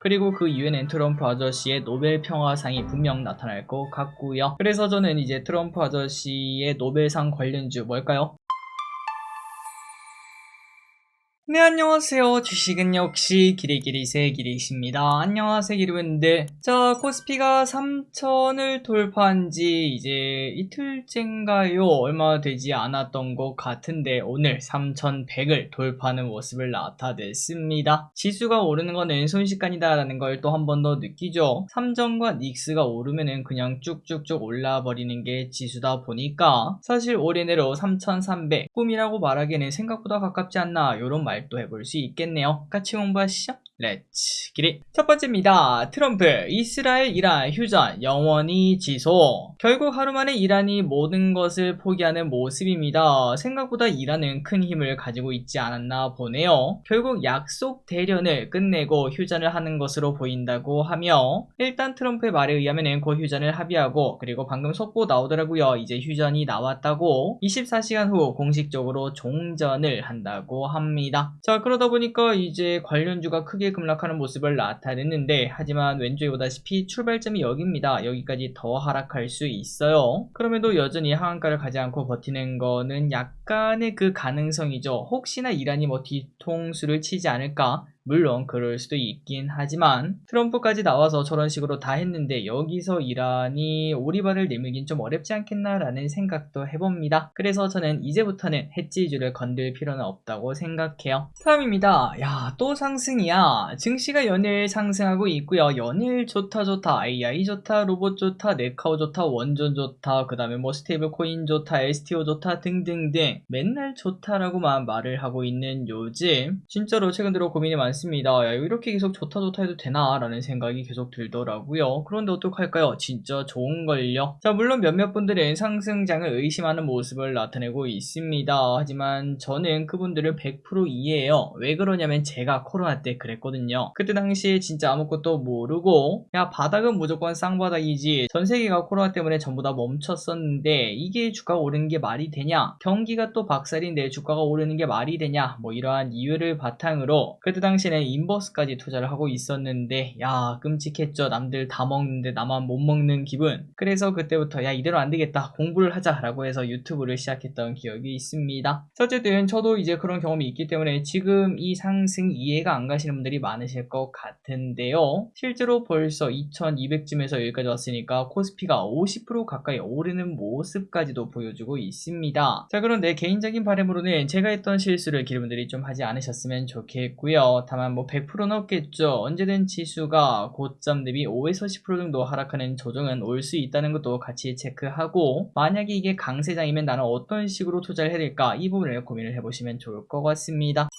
그리고 그 이후에는 트럼프 아저씨의 노벨 평화상이 분명 나타날 것 같고요. 그래서 저는 이제 트럼프 아저씨의 노벨상 관련주 뭘까요? 네, 안녕하세요. 주식은 역시 기리기리세 기리십니다. 안녕하세요, 기리분들. 자, 코스피가 3000을 돌파한 지 이제 이틀째인가요? 얼마 되지 않았던 것 같은데 오늘 3100을 돌파하는 모습을 나타냈습니다. 지수가 오르는 거는 순식간이다라는 걸 또 한 번 더 느끼죠. 삼성과 닉스가 오르면은 그냥 쭉쭉쭉 올라 버리는 게 지수다 보니까 사실 올해 내로 3300 꿈이라고 말하기에는 생각보다 가깝지 않나 요런 말 또 해볼 수 있겠네요. 같이 공부하시죠. 렛츠 기릿. 첫 번째입니다. 트럼프, 이스라엘, 이란 휴전 영원히 지속. 결국 하루 만에 이란이 모든 것을 포기하는 모습입니다. 생각보다 이란은 큰 힘을 가지고 있지 않았나 보네요. 결국 약속 대련을 끝내고 휴전을 하는 것으로 보인다고 하며 일단 트럼프의 말에 의하면 곧 휴전을 합의하고 그리고 방금 속보 나오더라고요. 이제 휴전이 나왔다고 24시간 후 공식적으로 종전을 한다고 합니다. 자, 그러다 보니까 이제 관련주가 크게 급락하는 모습을 나타냈는데 하지만 왼쪽에 보다시피 출발점이 여기입니다. 여기까지 더 하락할 수 있어요. 그럼에도 여전히 하한가를 가지 않고 버티는 거는 약간의 그 가능성이죠. 혹시나 이란이 뭐 뒤통수를 치지 않을까? 물론 그럴 수도 있긴 하지만 트럼프까지 나와서 저런 식으로 다 했는데 여기서 이란이 오리발을 내밀긴 좀 어렵지 않겠나라는 생각도 해봅니다. 그래서 저는 이제부터는 해지주를 건들 필요는 없다고 생각해요. 다음입니다. 야, 또 상승이야. 증시가 연일 상승하고 있고요. 연일 좋다 AI 좋다, 로봇 좋다, 네카오 좋다, 원전 좋다, 그 다음에 뭐 스테이블 코인 좋다, STO 좋다 등등등 맨날 좋다라고만 말을 하고 있는 요즘 진짜로 최근 들어 고민이 많습니다. 야, 이렇게 계속 좋다 해도 되나 라는 생각이 계속 들더라고요. 그런데 어떡할까요? 진짜 좋은걸요. 자, 물론 몇몇 분들은 상승장을 의심하는 모습을 나타내고 있습니다. 하지만 저는 그분들을 100% 이해해요. 왜 그러냐면 제가 코로나 때 그랬거든요. 그때 당시에 진짜 아무것도 모르고 야, 바닥은 무조건 쌍바닥이지, 전세계가 코로나 때문에 전부 다 멈췄었는데 이게 주가가 오르는 게 말이 되냐, 경기가 또 박살인데 주가가 오르는 게 말이 되냐, 뭐 이러한 이유를 바탕으로 그때 당시에는 인버스까지 투자를 하고 있었는데 야, 끔찍했죠. 남들 다 먹는데 나만 못 먹는 기분. 그래서 그때부터 야, 이대로 안 되겠다, 공부를 하자 라고 해서 유튜브를 시작했던 기억이 있습니다. 어쨌든 저도 이제 그런 경험이 있기 때문에 지금 이 상승 이해가 안 가시는 분들이 많으실 것 같은데요. 실제로 벌써 2200쯤에서 여기까지 왔으니까 코스피가 50% 가까이 오르는 모습까지도 보여주고 있습니다. 자, 그런데 개인적인 바람으로는 제가 했던 실수를 기분들이 좀 하지 않으셨으면 좋겠고요. 다만 뭐 100%는 없겠죠. 언제든 지수가 고점 대비 5에서 10% 정도 하락하는 조정은 올 수 있다는 것도 같이 체크하고, 만약에 이게 강세장이면 나는 어떤 식으로 투자를 해야 될까, 이 부분을 고민을 해보시면 좋을 것 같습니다.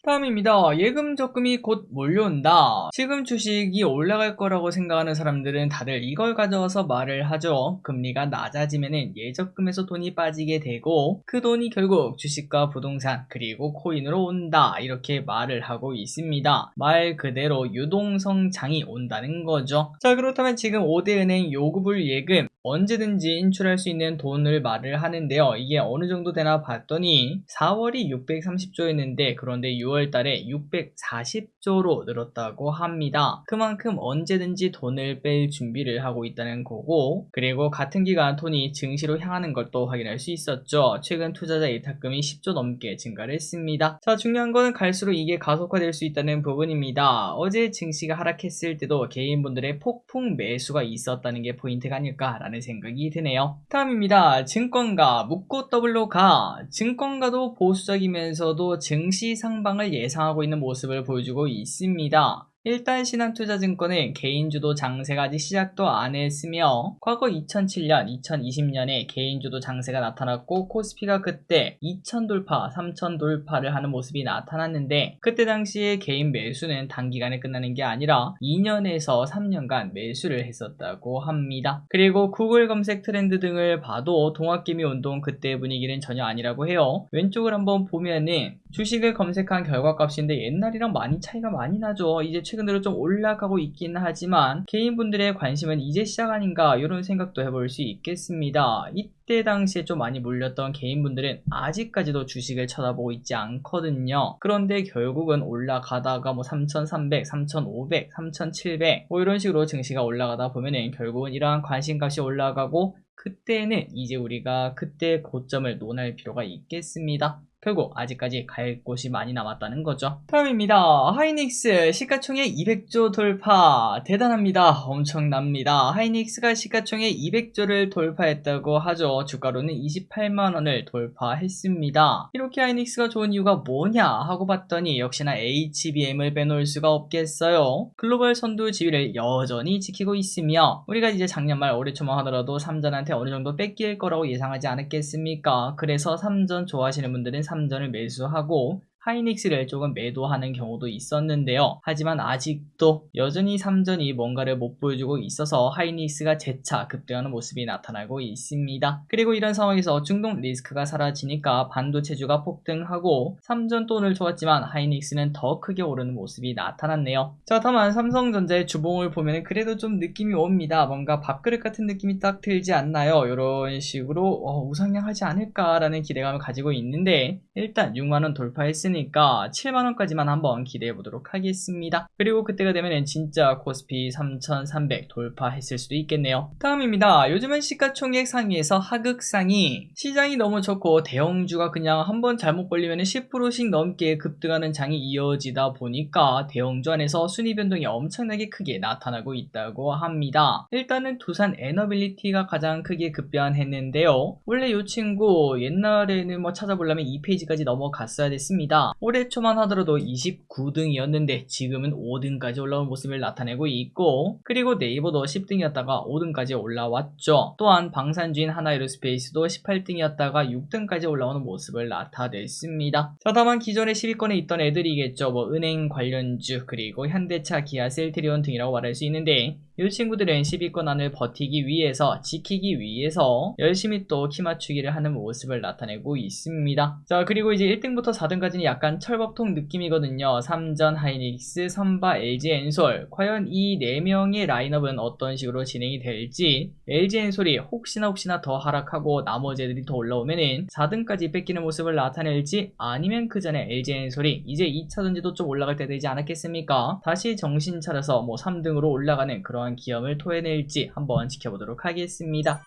다음입니다. 예금 적금이 곧 몰려온다. 지금 주식이 올라갈 거라고 생각하는 사람들은 다들 이걸 가져와서 말을 하죠. 금리가 낮아지면은 예적금에서 돈이 빠지게 되고 그 돈이 결국 주식과 부동산 그리고 코인으로 온다, 이렇게 말을 하고 있습니다. 말 그대로 유동성 장이 온다는 거죠. 자, 그렇다면 지금 5대 은행 요구불 예금 언제든지 인출할 수 있는 돈을 말을 하는데요. 이게 어느 정도 되나 봤더니 4월이 630조였는데 그런데 6월 달에 640조로 늘었다고 합니다. 그만큼 언제든지 돈을 뺄 준비를 하고 있다는 거고, 그리고 같은 기간 돈이 증시로 향하는 걸 또 확인할 수 있었죠. 최근 투자자 예탁금이 10조 넘게 증가를 했습니다. 자, 중요한 거는 갈수록 이게 가속화될 수 있다는 부분입니다. 어제 증시가 하락했을 때도 개인분들의 폭풍 매수가 있었다는 게 포인트가 아닐까라는 생각이 드네요. 다음입니다. 증권가, 묻고 더블로 가. 증권가도 보수적이면서도 증시 상방을 예상하고 있는 모습을 보여주고 있습니다. 일단 신한투자증권은 개인주도 장세가 아직 시작도 안 했으며 과거 2007년, 2020년에 개인주도 장세가 나타났고 코스피가 그때 2000 돌파, 3000 돌파를 하는 모습이 나타났는데 그때 당시에 개인 매수는 단기간에 끝나는 게 아니라 2년에서 3년간 매수를 했었다고 합니다. 그리고 구글 검색 트렌드 등을 봐도 동학개미 운동 그때 분위기는 전혀 아니라고 해요. 왼쪽을 한번 보면은 주식을 검색한 결과값인데 옛날이랑 차이가 많이 나죠. 이제 최근 들어 좀 올라가고 있긴 하지만 개인분들의 관심은 이제 시작 아닌가 이런 생각도 해볼 수 있겠습니다. 이때 당시에 좀 많이 몰렸던 개인분들은 아직까지도 주식을 쳐다보고 있지 않거든요. 그런데 결국은 올라가다가 뭐 3,300, 3,500, 3,700 뭐 이런 식으로 증시가 올라가다 보면은 결국은 이러한 관심값이 올라가고 그때는 이제 우리가 그때 고점을 논할 필요가 있겠습니다. 결국 아직까지 갈 곳이 많이 남았다는 거죠. 다음입니다. 하이닉스 시가총액 200조 돌파 대단합니다. 엄청납니다. 하이닉스가 시가총액 200조를 돌파했다고 하죠. 주가로는 28만원을 돌파했습니다. 이렇게 하이닉스가 좋은 이유가 뭐냐 하고 봤더니 역시나 HBM을 빼놓을 수가 없겠어요. 글로벌 선두 지위를 여전히 지키고 있으며 우리가 이제 작년 말 올해 초만 하더라도 삼전한테 어느 정도 뺏길 거라고 예상하지 않았겠습니까? 그래서 삼전 좋아하시는 분들은 삼전을 매수하고 하이닉스를 조금 매도하는 경우도 있었는데요. 하지만 아직도 여전히 삼전이 뭔가를 못 보여주고 있어서 하이닉스가 재차 급등하는 모습이 나타나고 있습니다. 그리고 이런 상황에서 중동 리스크가 사라지니까 반도체주가 폭등하고 삼전 또 오늘 좋았지만 하이닉스는 더 크게 오르는 모습이 나타났네요. 자, 다만 삼성전자의 주봉을 보면 그래도 좀 느낌이 옵니다. 뭔가 밥그릇 같은 느낌이 딱 들지 않나요? 이런 식으로 우상향하지 않을까라는 기대감을 가지고 있는데 일단 6만원 돌파했으니 7만원까지만 한번 기대해 보도록 하겠습니다. 그리고 그때가 되면 진짜 코스피 3,300 돌파했을 수도 있겠네요. 다음입니다. 요즘은 시가총액 상위에서 하극상이 시장이 너무 좋고 대형주가 그냥 한번 잘못 걸리면 10%씩 넘게 급등하는 장이 이어지다 보니까 대형주 안에서 순위 변동이 엄청나게 크게 나타나고 있다고 합니다. 일단은 두산 에너빌리티가 가장 크게 급변했는데요. 원래 이 친구 옛날에는 뭐 찾아보려면 2페이지까지 넘어갔어야 됐습니다. 올해 초만 하더라도 29등이었는데 지금은 5등까지 올라온 모습을 나타내고 있고 그리고 네이버도 10등이었다가 5등까지 올라왔죠. 또한 방산주인 하나에로스페이스도 18등이었다가 6등까지 올라오는 모습을 나타냈습니다. 자, 다만 기존에 10위권에 있던 애들이겠죠. 뭐 은행 관련주 그리고 현대차, 기아, 셀트리온 등이라고 말할 수 있는데 이 친구들은 10위권 안을 버티기 위해서 지키기 위해서 열심히 또 키 맞추기를 하는 모습을 나타내고 있습니다. 자, 그리고 이제 1등부터 4등까지는 약간 철밥통 느낌이거든요. 삼전, 하이닉스, 선바, LG엔솔. 과연 이 4명의 라인업은 어떤 식으로 진행이 될지 LG엔솔이 혹시나 더 하락하고 나머지 애들이 더 올라오면은 4등까지 뺏기는 모습을 나타낼지 아니면 그 전에 LG엔솔이 이제 2차전지도 좀 올라갈 때 되지 않았겠습니까? 다시 정신 차려서 뭐 3등으로 올라가는 그러한 기염을 토해낼지 한번 지켜보도록 하겠습니다.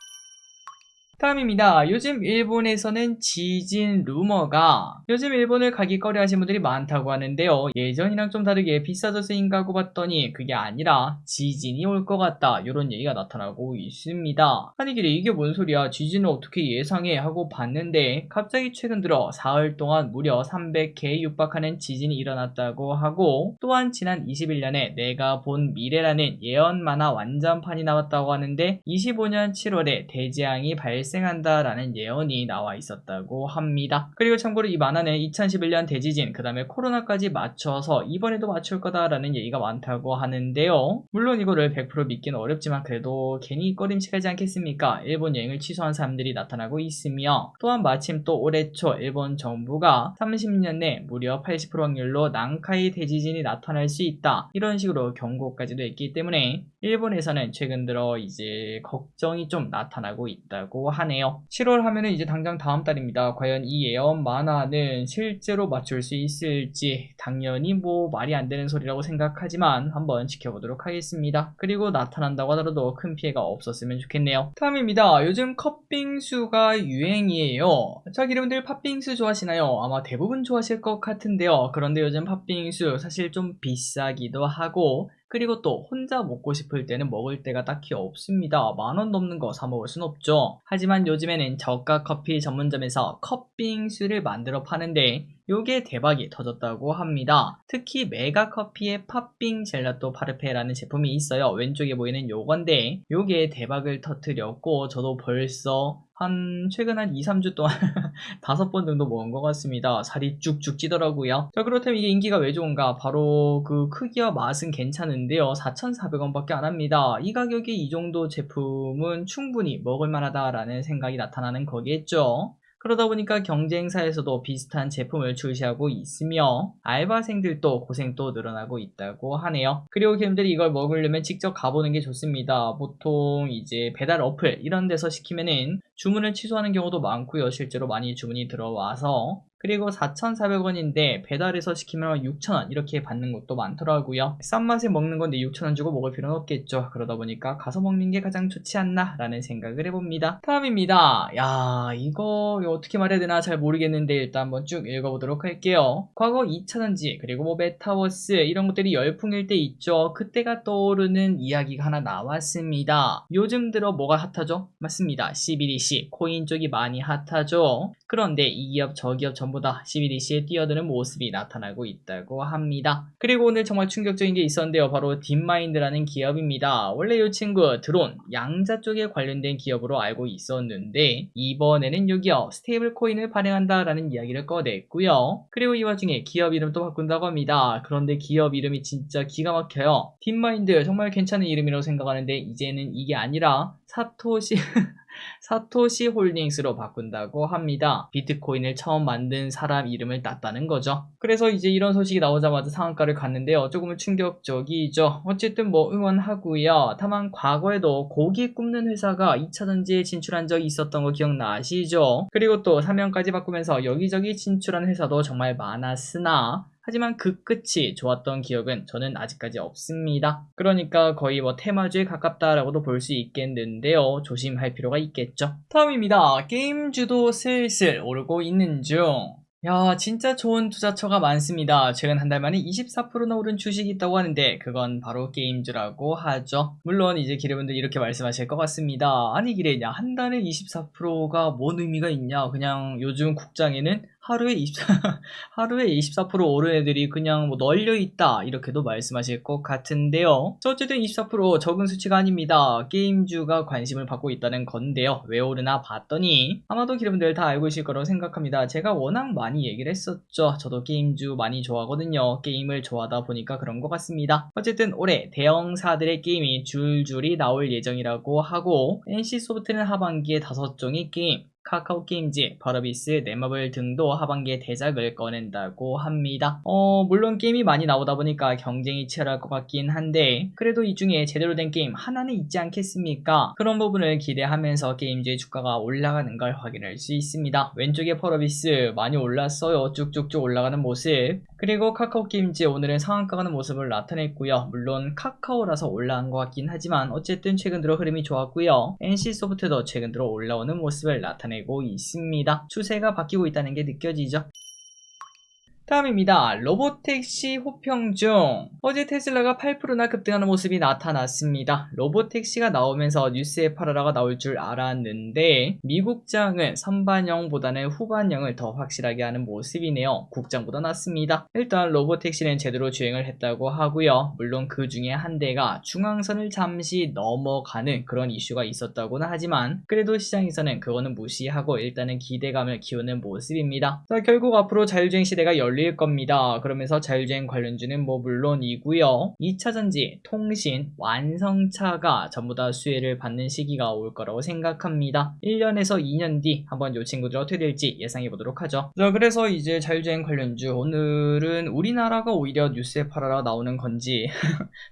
다음입니다. 요즘 일본에서는 지진 루머가 요즘 일본을 가기 꺼려 하시는 분들이 많다고 하는데요. 예전이랑 좀 다르게 비싸져서인가 하고 봤더니 그게 아니라 지진이 올 것 같다 이런 얘기가 나타나고 있습니다. 아니 길에 이게 뭔 소리야, 지진을 어떻게 예상해 하고 봤는데 갑자기 최근 들어 사흘 동안 무려 300개에 육박하는 지진이 일어났다고 하고 또한 지난 21년에 내가 본 미래라는 예언 만화 완전판이 나왔다고 하는데 25년 7월에 대재앙이 발생한다라는 예언이 나와 있었다고 합니다. 그리고 참고로 이 만화는 2011년 대지진 그 다음에 코로나까지 맞춰서 이번에도 맞출 거다라는 얘기가 많다고 하는데요. 물론 이거를 100% 믿기는 어렵지만 그래도 괜히 꺼림칙하지 않겠습니까? 일본 여행을 취소한 사람들이 나타나고 있으며 또한 마침 또 올해 초 일본 정부가 30년 내 무려 80% 확률로 난카이 대지진이 나타날 수 있다 이런 식으로 경고까지도 했기 때문에 일본에서는 최근 들어 이제 걱정이 좀 나타나고 있다고 하네요. 7월 하면은 이제 당장 다음 달입니다. 과연 이 예언 만화는 실제로 맞출 수 있을지 당연히 뭐 말이 안 되는 소리라고 생각하지만 한번 지켜보도록 하겠습니다. 그리고 나타난다고 하더라도 큰 피해가 없었으면 좋겠네요. 다음입니다. 요즘 컵빙수가 유행이에요. 자, 여러분들 팥빙수 좋아하시나요? 아마 대부분 좋아하실 것 같은데요. 그런데 요즘 팥빙수 사실 좀 비싸기도 하고 그리고 또 혼자 먹고 싶을 때는 먹을 데가 딱히 없습니다. 10,000원 넘는 거 사 먹을 순 없죠. 하지만 요즘에는 저가 커피 전문점에서 컵빙수를 만들어 파는데 요게 대박이 터졌다고 합니다. 특히 메가커피의 팥빙 젤라또 파르페라는 제품이 있어요. 왼쪽에 보이는 요건데 요게 대박을 터뜨렸고 저도 벌써 최근 한 2-3주 동안 5번 정도 먹은 것 같습니다. 살이 쭉쭉 찌더라고요. 자, 그렇다면 이게 인기가 왜 좋은가? 바로 그 크기와 맛은 괜찮은데요. 4,400원 밖에 안 합니다. 이 가격에 이 정도 제품은 충분히 먹을 만하다라는 생각이 나타나는 거겠죠. 그러다 보니까 경쟁사에서도 비슷한 제품을 출시하고 있으며 알바생들도 고생도 늘어나고 있다고 하네요. 그리고 기름들이 이걸 먹으려면 직접 가보는 게 좋습니다. 보통 이제 배달 어플 이런 데서 시키면은 주문을 취소하는 경우도 많고요. 실제로 많이 주문이 들어와서 그리고 4,400원인데 배달해서 시키면 6,000원 이렇게 받는 것도 많더라고요. 싼 맛에 먹는 건데 6,000원 주고 먹을 필요는 없겠죠. 그러다 보니까 가서 먹는 게 가장 좋지 않나 라는 생각을 해봅니다. 다음입니다. 야, 이거 어떻게 말해야 되나 잘 모르겠는데 일단 한번 쭉 읽어보도록 할게요. 과거 2차전지 그리고 뭐 메타버스 이런 것들이 열풍일 때 있죠. 그때가 떠오르는 이야기가 하나 나왔습니다. 요즘 들어 뭐가 핫하죠? 맞습니다. CBDC 코인 쪽이 많이 핫하죠. 그런데 이 기업 저 기업 전부 다 CBDC에 뛰어드는 모습이 나타나고 있다고 합니다. 그리고 오늘 정말 충격적인 게 있었는데요. 바로 딥마인드라는 기업입니다. 원래 이 친구 드론, 양자 쪽에 관련된 기업으로 알고 있었는데 이번에는 이 기업 스테이블 코인을 발행한다라는 이야기를 꺼냈고요. 그리고 이 와중에 기업 이름도 바꾼다고 합니다. 그런데 기업 이름이 진짜 기가 막혀요. 딥마인드 정말 괜찮은 이름이라고 생각하는데 이제는 이게 아니라 사토시 홀딩스로 바꾼다고 합니다. 비트코인을 처음 만든 사람 이름을 땄다는 거죠. 그래서 이제 이런 소식이 나오자마자 상한가를 갔는데요. 조금은 충격적이죠. 어쨌든 뭐 응원하고요. 다만 과거에도 고기 굽는 회사가 2차전지에 진출한 적이 있었던 거 기억나시죠? 그리고 또 사명까지 바꾸면서 여기저기 진출한 회사도 정말 많았으나 하지만 그 끝이 좋았던 기억은 저는 아직까지 없습니다. 그러니까 거의 뭐 테마주에 가깝다라고도 볼 수 있겠는데요. 조심할 필요가 있겠죠. 다음입니다. 게임주도 슬슬 오르고 있는 중. 야, 진짜 좋은 투자처가 많습니다. 최근 한 달 만에 24%나 오른 주식이 있다고 하는데 그건 바로 게임주라고 하죠. 물론 이제 기레분들 이렇게 말씀하실 것 같습니다. 아니 기레냐, 한 달에 24%가 뭔 의미가 있냐. 그냥 요즘 국장에는 하루에 24% 오른 애들이 그냥 뭐 널려있다 이렇게도 말씀하실 것 같은데요. 어쨌든 24% 적은 수치가 아닙니다. 게임주가 관심을 받고 있다는 건데요. 왜 오르나 봤더니 아마도 기분들 다 알고 있을 거라고 생각합니다. 제가 워낙 많이 얘기를 했었죠. 저도 게임주 많이 좋아하거든요. 게임을 좋아하다 보니까 그런 것 같습니다. 어쨌든 올해 대형사들의 게임이 줄줄이 나올 예정이라고 하고 NC소프트는 하반기에 5종의 게임 카카오 게임즈, 버러비스, 넷마블 등도 하반기에 대작을 꺼낸다고 합니다. 물론 게임이 많이 나오다 보니까 경쟁이 치열할 것 같긴 한데 그래도 이 중에 제대로 된 게임 하나는 있지 않겠습니까? 그런 부분을 기대하면서 게임즈의 주가가 올라가는 걸 확인할 수 있습니다. 왼쪽에 버러비스 많이 올랐어요. 쭉쭉쭉 올라가는 모습. 그리고 카카오 게임즈 오늘은 상한가 가는 모습을 나타냈고요. 물론 카카오라서 올라간 것 같긴 하지만 어쨌든 최근 들어 흐름이 좋았고요. NC소프트도 최근 들어 올라오는 모습을 나타내고 있습니다. 추세가 바뀌고 있다는 게 느껴지죠. 다음입니다. 로보택시 호평 중. 어제 테슬라가 8%나 급등하는 모습이 나타났습니다. 로보택시가 나오면서 뉴스에 팔아라가 나올 줄 알았는데 미국장은 선반영보다는 후반영을 더 확실하게 하는 모습이네요. 국장보다 낫습니다. 일단 로보택시는 제대로 주행을 했다고 하고요. 물론 그 중에 한 대가 중앙선을 잠시 넘어가는 그런 이슈가 있었다고는 하지만 그래도 시장에서는 그거는 무시하고 일단은 기대감을 키우는 모습입니다. 자, 결국 앞으로 자율주행 시대가 열릴 겁니다. 그러면서 자율주행 관련주는 뭐 물론이고요. 2차전지, 통신, 완성차가 전부 다 수혜를 받는 시기가 올 거라고 생각합니다. 1년에서 2년 뒤 한번 요 친구들 어떻게 될지 예상해 보도록 하죠. 자, 그래서 이제 자율주행 관련주 오늘은 우리나라가 오히려 뉴스에 팔아라 나오는 건지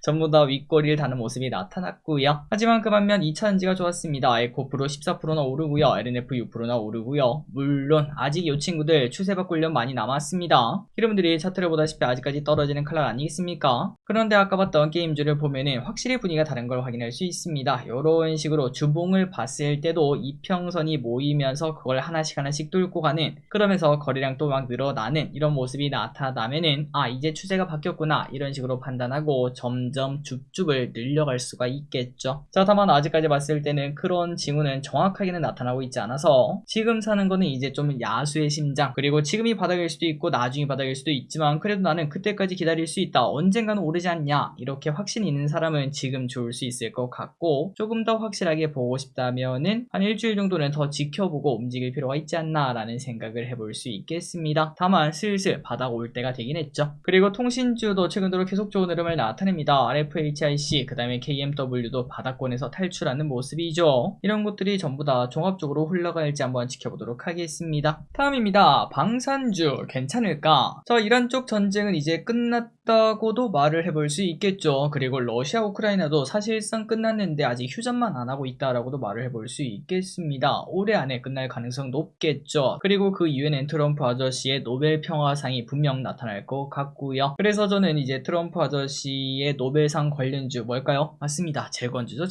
전부 다 윗꼬리를 다는 모습이 나타났고요. 하지만 그 반면 2차전지가 좋았습니다. 에코프로 14%나 오르고요. LNF 6%나 오르고요. 물론 아직 요 친구들 추세 바꾸려면 많이 남았습니다. 여러분들이 차트를 보다시피 아직까지 떨어지는 칼날 아니겠습니까? 그런데 아까 봤던 게임주를 보면은 확실히 분위기가 다른 걸 확인할 수 있습니다. 이런 식으로 주봉을 봤을 때도 이평선이 모이면서 그걸 하나씩 뚫고 가는, 그러면서 거래량 또 막 늘어나는 이런 모습이 나타나면은 아, 이제 추세가 바뀌었구나 이런 식으로 판단하고 점점 줍줍을 늘려갈 수가 있겠죠. 자, 다만 아직까지 봤을 때는 그런 징후는 정확하게는 나타나고 있지 않아서 지금 사는 거는 이제 좀 야수의 심장, 그리고 지금이 바닥일 수도 있고 나중에 전쟁이 바닥일 수도 있지만 그래도 나는 그때까지 기다릴 수 있다. 언젠가는 오르지 않냐. 이렇게 확신이 있는 사람은 지금 좋을 수 있을 것 같고 조금 더 확실하게 보고 싶다면은 한 일주일 정도는 더 지켜보고 움직일 필요가 있지 않나 라는 생각을 해볼 수 있겠습니다. 다만 슬슬 바닥 올 때가 되긴 했죠. 그리고 통신주도 최근 들어 계속 좋은 흐름을 나타냅니다. RFHIC 그 다음에 KMW도 바닥권에서 탈출하는 모습이죠. 이런 것들이 전부 다 종합적으로 흘러갈지 한번 지켜보도록 하겠습니다. 다음입니다. 방산주 괜찮을까? 자, 이란 쪽 전쟁은 이제 끝났다고도 말을 해볼 수 있겠죠. 그리고 러시아 우크라이나도 사실상 끝났는데 아직 휴전만 안 하고 있다라고도 말을 해볼 수 있겠습니다. 올해 안에 끝날 가능성 높겠죠. 그리고 그 이후에는 트럼프 아저씨의 노벨 평화상이 분명 나타날 것 같고요. 그래서 저는 이제 트럼프 아저씨의 노벨상 관련주 뭘까요? 맞습니다. 재건주죠.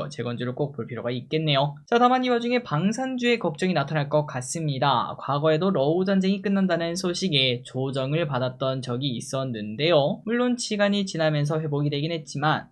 재건주를 꼭 볼 필요가 있겠네요. 자, 다만 이 와중에 방산주의 걱정이 나타날 것 같습니다. 과거에도 러우 전쟁이 끝난다는 소식에 조정을 받았던 적이 있었는데요. 물론 시간이 지나면서 회복이 되긴 했지만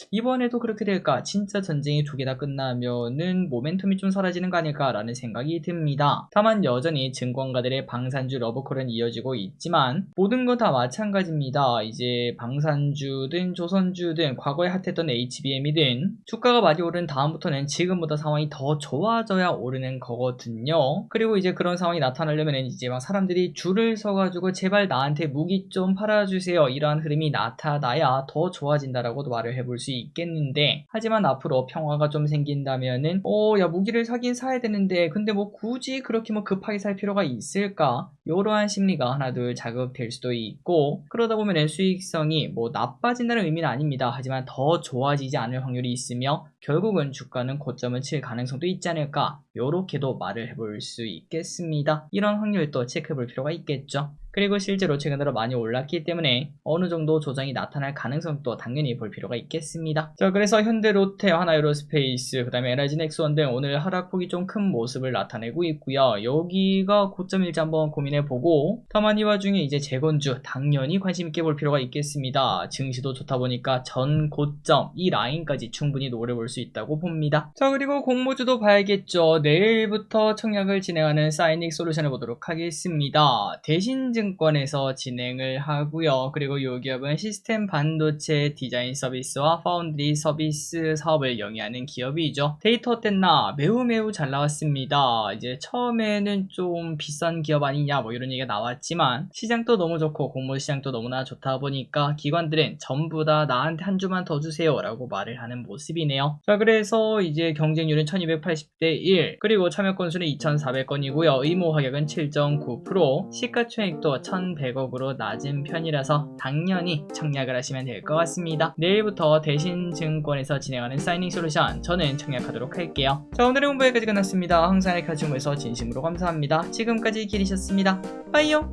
이번에도 그렇게 될까? 진짜 전쟁이 두 개 다 끝나면은 모멘텀이 좀 사라지는 거 아닐까라는 생각이 듭니다. 다만 여전히 증권가들의 방산주 러브콜은 이어지고 있지만 모든 거 다 마찬가지입니다. 이제 방산주든 조선주든 과거에 핫했던 HBM이든 주가가 많이 오른 다음부터는 지금보다 상황이 더 좋아져야 오르는 거거든요. 그리고 이제 그런 상황이 나타나려면 이제 막 사람들이 줄을 서가지고 제발 나한테 무기 좀 팔아주세요. 이러한 흐름이 나타나야 더 좋아진다라고도 말을 해볼 수 있겠는데 하지만 앞으로 평화가 좀 생긴다면은 야 무기를 사긴 사야 되는데 근데 뭐 굳이 그렇게 뭐 급하게 살 필요가 있을까? 이러한 심리가 하나둘 자극될 수도 있고 그러다 보면 수익성이 뭐 나빠진다는 의미는 아닙니다. 하지만 더 좋아지지 않을 확률이 있으며 결국은 주가는 고점을 칠 가능성도 있지 않을까 요렇게도 말을 해볼 수 있겠습니다. 이런 확률도 체크해볼 필요가 있겠죠. 그리고 실제로 최근 들어 많이 올랐기 때문에 어느 정도 조정이 나타날 가능성도 당연히 볼 필요가 있겠습니다. 자, 그래서 현대, 롯데, 하나에로스페이스, 그 다음에 LG 넥스원 등 오늘 하락폭이 좀 큰 모습을 나타내고 있고요. 여기가 고점일지 한번 고민해보고 다만 이 와중에 이제 재건주 당연히 관심있게 볼 필요가 있겠습니다. 증시도 좋다 보니까 전 고점 이 라인까지 충분히 노려볼 수 있다고 봅니다. 자, 그리고 공모주도 봐야겠죠. 내일부터 청약을 진행하는 사이닉 솔루션을 보도록 하겠습니다. 대신증권에서 진행을 하고요. 그리고 이 기업은 시스템 반도체 디자인 서비스와 파운드리 서비스 사업을 영위하는 기업이죠. 데이터 어땠나? 매우 잘 나왔습니다. 이제 처음에는 좀 비싼 기업 아니냐 뭐 이런 얘기가 나왔지만 시장도 너무 좋고 공모 시장도 너무나 좋다 보니까 기관들은 전부 다 나한테 한 주만 더 주세요 라고 말을 하는 모습이네요. 자, 그래서 이제 경쟁률은 1280대 1 그리고 참여 건수는 2400건이고요. 의무 가격은 7.9% 시가총액도 1100억으로 낮은 편이라서 당연히 청약을 하시면 될 것 같습니다. 내일부터 대신증권에서 진행하는 사이닝 솔루션 저는 청약하도록 할게요. 자, 오늘의 홍보 여기까지 끝났습니다. 항상 같이 공부해서 진심으로 감사합니다. 지금까지 길이셨습니다. 빠이요.